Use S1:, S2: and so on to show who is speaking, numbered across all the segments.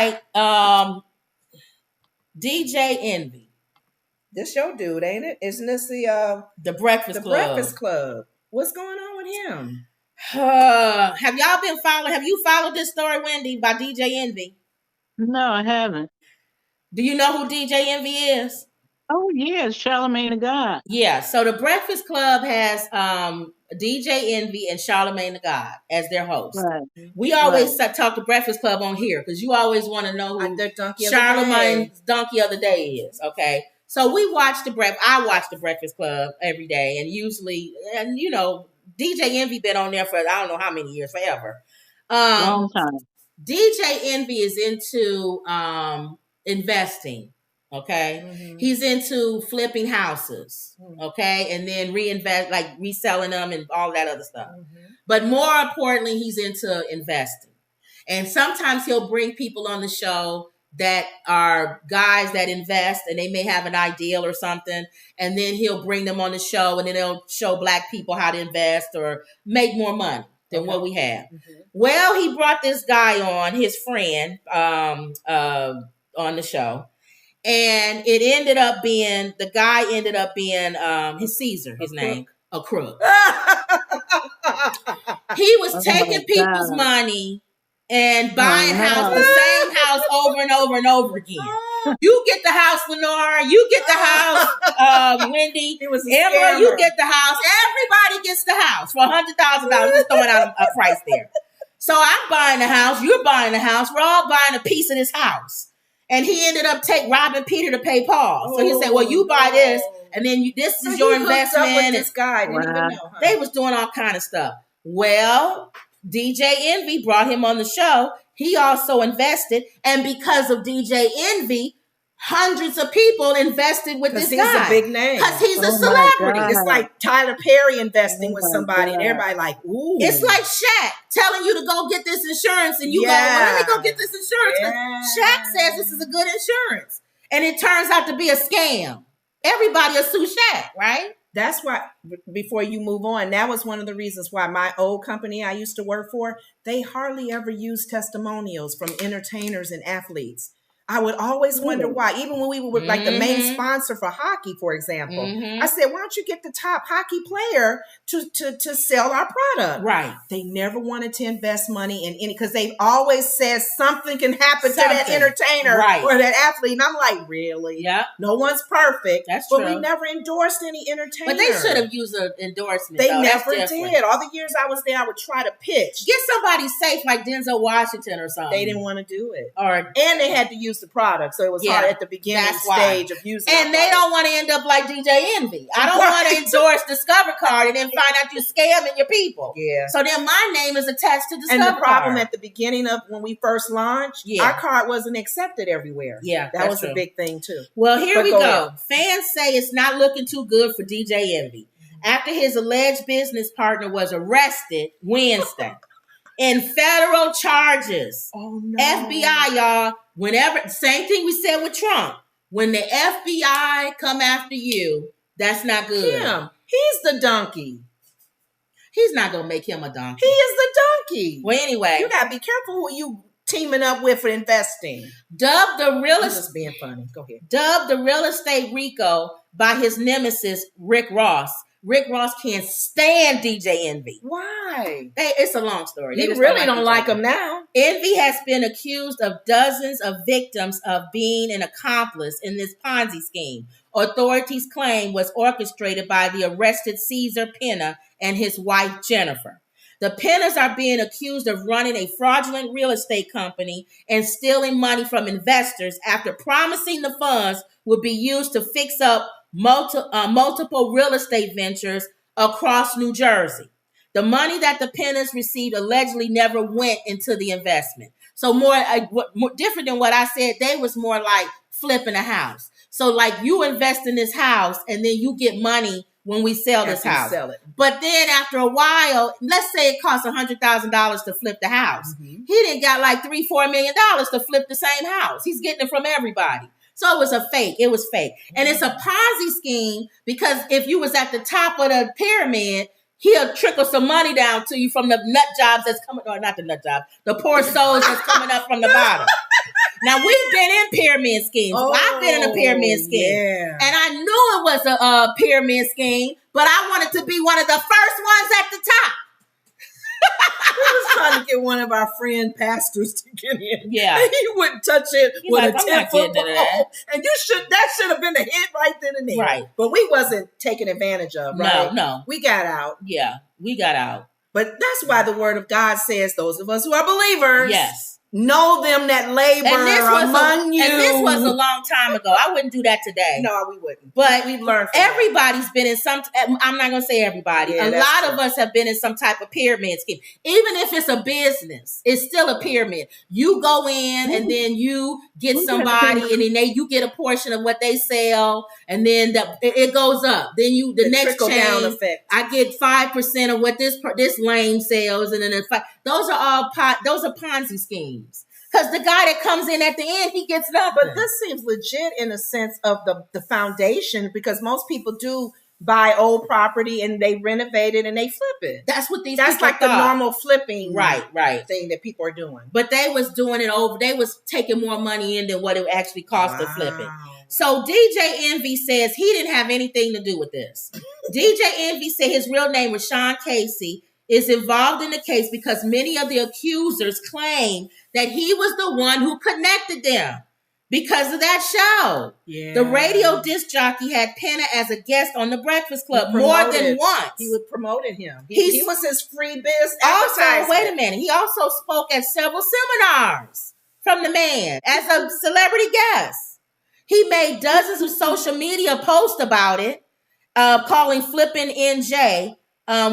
S1: right. DJ Envy.
S2: This your dude, ain't it? Isn't this the
S1: Breakfast Club?
S2: Breakfast Club. What's going on with him?
S1: Have y'all been following? Have you followed this story, Wendy, by DJ Envy?
S3: No, I haven't.
S1: Do you know who DJ Envy is?
S3: Oh, yes, Charlamagne the God.
S1: Yeah, so the Breakfast Club has DJ Envy and Charlamagne the God as their hosts.
S3: Right.
S1: We always talk to Breakfast Club on here because you always want to know who Charlamagne's donkey of the day is. Okay, so we watch I watch the Breakfast Club every day, and usually, and you know, DJ Envy been on there for I don't know how many years, forever.
S3: Long time.
S1: DJ Envy is into investing. Okay. Mm-hmm. He's into flipping houses. Okay. And then reinvest, like reselling them and all that other stuff. Mm-hmm. But more importantly, he's into investing. And sometimes he'll bring people on the show that are guys that invest and they may have an ideal or something. And then he'll bring them on the show and then they'll show Black people how to invest or make more money than what we have. Mm-hmm. Well, he brought this guy on, his friend, on the show. And it ended up being, the guy ended up being his Caesar, his name, a crook. He was taking people's money and buying the same house over and over and over again. You get the house, Lenora. You get the house, Wendy. Emma, you get the house. Everybody gets the house for $100,000. Just throwing out a price there. So I'm buying the house. You're buying the house. We're all buying a piece of this house. And he ended up robbing Peter to pay Paul. So he said, well, you buy this, and then this is your investment. And
S2: this guy didn't even know. Huh?
S1: They was doing all kind of stuff. Well, DJ Envy brought him on the show. He also invested. And because of DJ Envy, hundreds of people invested with this guy.
S2: Because he's a big name.
S1: Because he's a celebrity.
S2: It's like Tyler Perry investing with somebody, and everybody like, ooh.
S1: It's like Shaq telling you to go get this insurance, and you go, well, let me go get this insurance. Yeah. Shaq says this is a good insurance. And it turns out to be a scam. Everybody will sue Shaq, right?
S2: That's why, before you move on, that was one of the reasons why my old company I used to work for, they hardly ever used testimonials from entertainers and athletes. I would always wonder why, even when we were like the main sponsor for hockey, for example, I said, why don't you get the top hockey player to sell our product?
S1: Right.
S2: They never wanted to invest money in any, because they've always said something can happen to that entertainer or that athlete. And I'm like, really?
S1: Yeah.
S2: No one's perfect.
S1: That's true.
S2: But we never endorsed any entertainer.
S1: But they should have used an endorsement.
S2: They never did. All the years I was there, I would try to pitch.
S1: Get somebody safe like Denzel Washington or something.
S2: They didn't want to do it. And they had to use the product, so it was hard at the beginning stage of using.
S1: And they don't want to end up like DJ Envy. I don't want to endorse Discover Card and then find out you're scamming your people.
S2: Yeah.
S1: So then my name is attached to Discover Card.
S2: And the problem at the beginning of when we first launched, our card wasn't accepted everywhere.
S1: Yeah,
S2: that was a big thing too.
S1: Well, here we go. Fans say it's not looking too good for DJ Envy after his alleged business partner was arrested Wednesday. In federal charges.
S2: Oh, no.
S1: FBI, y'all, whenever, same thing we said with Trump. When the FBI come after you, that's not good.
S2: Him. He's the donkey.
S1: He's not going to make him a donkey.
S2: He is the donkey.
S1: Well, anyway.
S2: You got to be careful who you teaming up with for investing.
S1: Dubbed the real
S2: estate. being funny. Go ahead.
S1: Dubbed the real estate Rico by his nemesis, Rick Ross. Rick Ross can't stand DJ Envy.
S2: Why?
S1: It's a long story.
S2: They really don't like him now.
S1: Envy has been accused of dozens of victims of being an accomplice in this Ponzi scheme. Authorities claim was orchestrated by the arrested Caesar Penna and his wife Jennifer. The Pennas are being accused of running a fraudulent real estate company and stealing money from investors after promising the funds would be used to fix up multiple real estate ventures across New Jersey. The money that the Pennas received allegedly never went into the investment. So more different than what I said, they was more like flipping a house. So like you invest in this house and then you get money when we sell this house.
S2: Sell it.
S1: But then after a while, let's say it costs $100,000 to flip the house. Mm-hmm. He didn't got like $3-4 million to flip the same house. He's getting it from everybody. So it was a fake. It was fake. And it's a Ponzi scheme because if you was at the top of the pyramid, he'll trickle some money down to you from the nut jobs that's coming, or not the nut jobs, the poor souls that's coming up from the bottom. Now we've been in pyramid schemes. I've been in a pyramid scheme,
S2: yeah.
S1: and I knew it was a pyramid scheme, but I wanted to be one of the first ones at the top.
S2: We was trying to get one of our friend pastors to get in.
S1: Yeah.
S2: And he wouldn't touch it with a 10-foot pole. And that should have been the hit right then and there.
S1: Right.
S2: But we wasn't taken advantage of, right?
S1: No.
S2: We got out.
S1: Yeah, we got out.
S2: But that's why the word of God says those of us who are believers.
S1: Yes.
S2: Know them that labor among you.
S1: And this was a long time ago. I wouldn't do that today.
S2: No, we wouldn't.
S1: But
S2: we've learned from
S1: everybody's been in some, I'm not going to say everybody.
S2: Yeah,
S1: a lot of us have been in some type of pyramid scheme. Even if it's a business, it's still a pyramid. You go in and then you get somebody and then you get a portion of what they sell and then it goes up. Then the next chain,
S2: down effect.
S1: I get 5% of what this lane sells and then those are Ponzi schemes. Because the guy that comes in at the end, he gets nothing.
S2: But this seems legit in a sense of the foundation, because most people do buy old property and they renovate it and they flip it.
S1: That's what
S2: That's like the normal flipping
S1: right
S2: thing that people are doing.
S1: But they was doing it over. They was taking more money in than what it actually cost to flip it. So DJ Envy says he didn't have anything to do with this. DJ Envy said his real name was Sean Casey, is involved in the case because many of the accusers claim that he was the one who connected them because of that show. Yeah. The radio disc jockey had Penna as a guest on The Breakfast Club more than once.
S2: He was promoting him. He was his free biz
S1: advertisement. Also, wait a minute. He also spoke at several seminars from the man as a celebrity guest. He made dozens of social media posts about it, calling Flippin' NJ,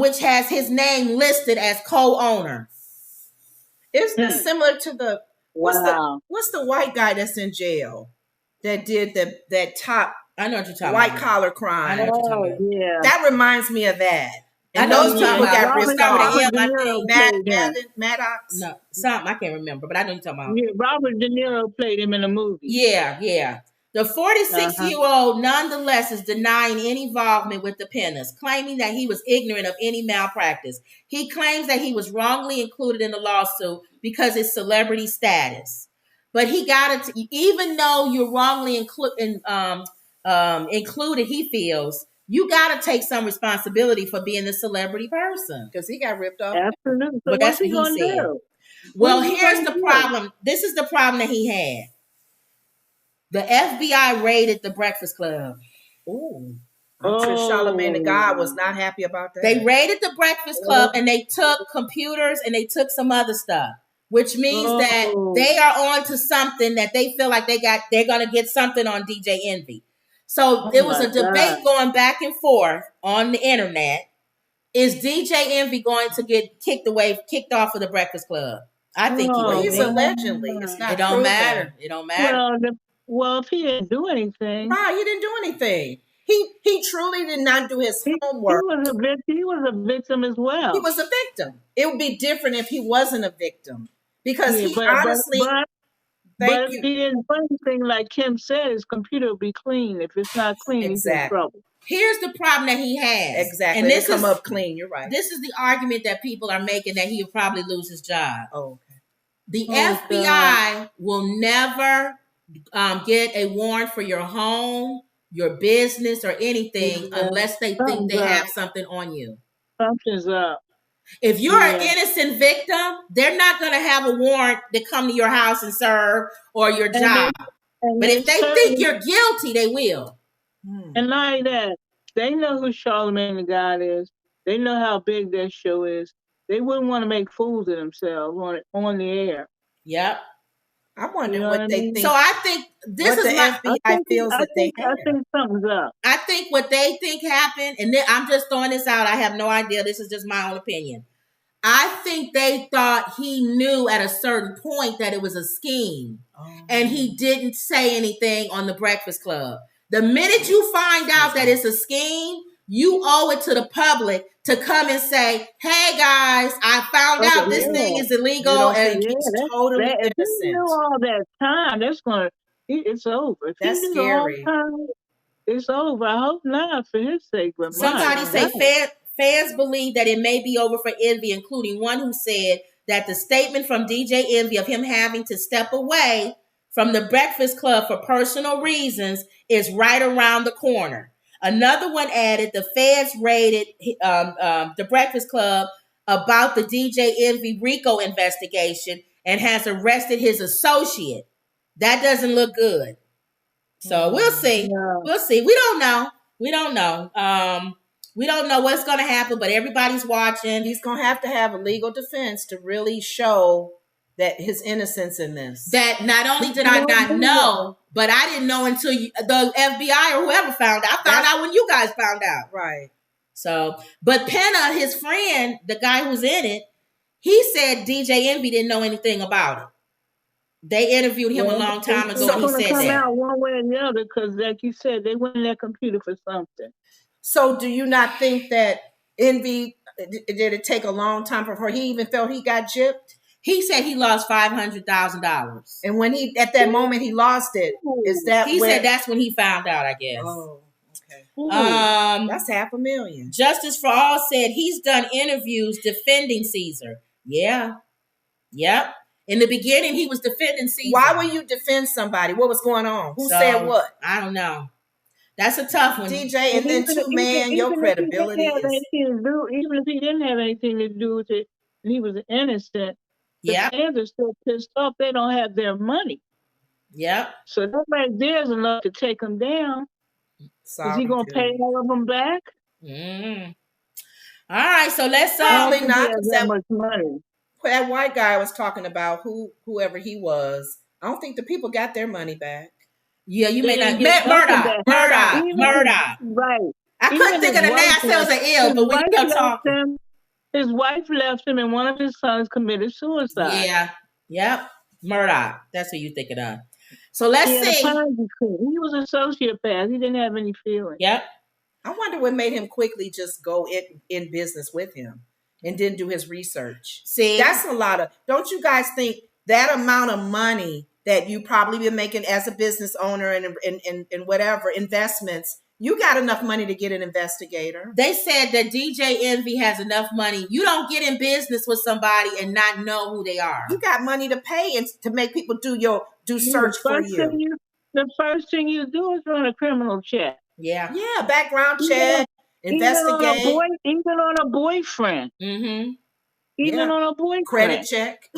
S1: which has his name listed as co-owner.
S2: Isn't it similar to the what's the white guy that's in jail that did that top
S1: I know what you're talking
S2: white
S1: about.
S2: collar crime?
S1: I know what you're talking about.
S3: Yeah.
S2: That reminds me of that. And
S1: I know
S2: those people got ripped off.
S1: Maddox? No, something I can't remember, but I know you're talking about.
S3: Yeah, Robert De Niro played him in a movie.
S1: Yeah. The 46-year-old nonetheless is denying any involvement with the Pennas, claiming that he was ignorant of any malpractice. He claims that he was wrongly included in the lawsuit because of his celebrity status. But he got it, even though you're wrongly included, he feels, you got to take some responsibility for being a celebrity person.
S2: Because he got ripped off.
S3: Absolutely.
S1: But that's what he said. Well, here's the problem. This is the problem that he had. The FBI raided the Breakfast Club.
S2: Ooh. I'm sure Charlamagne the God was not happy about that.
S1: They raided the Breakfast Club and they took computers and they took some other stuff, which means that they are on to something that they feel like they're going to get something on DJ Envy. So there was a debate going back and forth on the internet. Is DJ Envy going to get kicked off of the Breakfast Club? I think he will.
S2: He's allegedly. It's not.
S1: It don't matter. It don't matter.
S3: Well, if he didn't do anything.
S2: Right, he didn't do anything. He truly did not do his homework.
S3: He was a victim as well.
S2: He was a victim. It would be different if he wasn't a victim. Because honestly...
S3: But if he didn't do anything, like Kim said, his computer will be clean. If it's not clean, he's in trouble.
S1: Here's the problem that he has.
S2: Exactly. And this come up clean. You're right.
S1: This is the argument that people are making, that he'll probably lose his job.
S2: Oh, okay.
S1: The FBI will never get a warrant for your home, your business, or anything unless they think they have something on you.
S3: Something's up.
S1: If you're an innocent victim, they're not going to have a warrant to come to your house and serve or your job. But if they think you're guilty, they will.
S3: And like that, they know who Charlamagne the God is. They know how big their show is. They wouldn't want to make fools of themselves on the air.
S1: Yep.
S2: I wonder what they think.
S1: So I think this is
S2: my FBI feels that they have.
S3: I think something's up.
S1: I think what they think happened, and then I'm just throwing this out. I have no idea. This is just my own opinion. I think they thought he knew at a certain point that it was a scheme, and he didn't say anything on the Breakfast Club. The minute you find out that it's a scheme, you owe it to the public to come and say, "Hey guys, I found out this thing is illegal," and he's totally innocent.
S3: If he knew all that time, it's over. If
S2: that's scary.
S3: It's over. I hope not for his sake. But
S1: somebody say fans believe that it may be over for Envy, including one who said that the statement from DJ Envy of him having to step away from the Breakfast Club for personal reasons is right around the corner. Another one added, the feds raided the Breakfast Club about the DJ Envy RICO investigation and has arrested his associate. That doesn't look good. So we'll see.
S3: No.
S1: We'll see. We don't know. We don't know. We don't know what's going to happen, but everybody's watching.
S2: He's going to have a legal defense to really show that his innocence in this.
S1: That not only did I not know, but I didn't know until the FBI or whoever found out. I found out when you guys found out.
S2: Right.
S1: So, but Penna, his friend, the guy who's in it, he said DJ Envy didn't know anything about it. They interviewed him a long time ago.
S3: So
S1: He said
S3: come
S1: that.
S3: out one way or the other because, like you said, they went in their computer for something.
S2: So, do you not think that Envy did it take a long time before he even felt he got gypped?
S1: He said he lost $500,000,
S2: and when he at that moment he lost it, is that
S1: he said that's when he found out? I guess.
S2: Oh, okay.
S1: That's
S2: $500,000.
S1: Justice for All said he's done interviews defending Caesar. Yeah. Yep. In the beginning, he was defending Caesar.
S2: Why would you defend somebody? What was going on? Who said what?
S1: I don't know. That's a tough one,
S2: DJ. And then your credibility is.
S3: Even if he didn't have anything to do with it, and he was innocent.
S1: Yeah.
S3: The fans are still pissed off. They don't have their money.
S1: Yep.
S3: So that right there is enough to take him down. Is he going to pay all of them back?
S1: All right. So let's
S2: probably not
S3: that much money.
S2: That white guy was talking about whoever he was. I don't think the people got their money back.
S1: Yeah, you may not get Murdoch.
S3: Right.
S1: I couldn't think of the name. I said it was an L, but we kept talking.
S3: His wife left him, and one of his sons committed suicide.
S1: Yeah. Yep. Murdoch. That's what you're thinking of. So let's see.
S3: He was a sociopath. He didn't have any feelings.
S1: Yep.
S2: I wonder what made him quickly just go in business with him and didn't do his research.
S1: See,
S2: that's a lot of. Don't you guys think that amount of money that you probably been making as a business owner and whatever investments? You got enough money to get an investigator.
S1: They said that DJ Envy has enough money. You don't get in business with somebody and not know who they are.
S2: You got money to pay and to make people do search for you.
S3: The first thing you do is run a criminal check.
S1: Yeah.
S2: Yeah, background check, investigate.
S3: Even on a boyfriend.
S1: Mm-hmm.
S3: Even on a boyfriend.
S2: Credit check.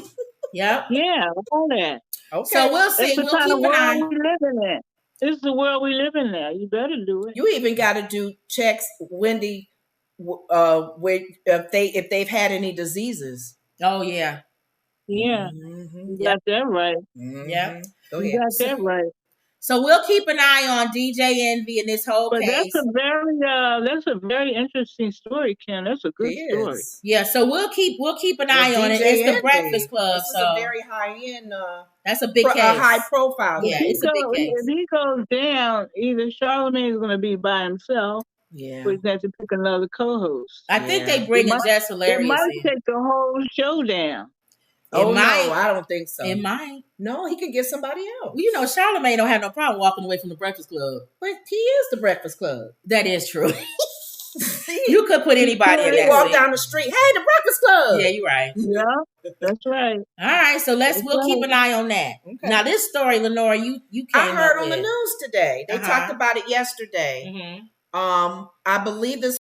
S1: Yep.
S3: Yeah, all that.
S2: Okay.
S1: So we'll see.
S3: We'll keep an eye. We live in it. This is the world we live in now. You better do it.
S2: You even got to do checks, Wendy, if they've had any diseases.
S1: Oh yeah.
S3: Yeah.
S2: Mm-hmm.
S3: You got that right.
S2: Mm-hmm.
S1: Yeah.
S3: You got that right.
S1: So we'll keep an eye on DJ Envy in this whole case.
S3: That's a very interesting story, Ken. That's a good story.
S1: Yeah, so we'll keep an eye on it. It's the Breakfast Club.
S2: This is a very high end.
S1: That's a big case.
S2: A high profile.
S1: Yeah, it's a big case.
S3: If he goes down, either Charlamagne is going to be by himself.
S2: Yeah.
S3: Or he's going to pick another co-host.
S1: I think they bring Jess Hilarious.
S3: It might take the whole show down.
S2: No, I don't think so.
S1: It might.
S2: No, he can get somebody else.
S1: Well, you know, Charlamagne don't have no problem walking away from the Breakfast Club.
S2: But he is the Breakfast Club.
S1: That is true. You could put anybody in that.
S2: Walk down the street. Hey, the Breakfast Club.
S1: Yeah, you're right.
S3: Yeah, that's right.
S1: All right, so we'll keep an eye on that. Okay. Now, this story, Lenora, you came
S2: I heard
S1: up
S2: on
S1: with.
S2: The news today. They talked about it yesterday.
S1: Mm-hmm.
S2: I believe this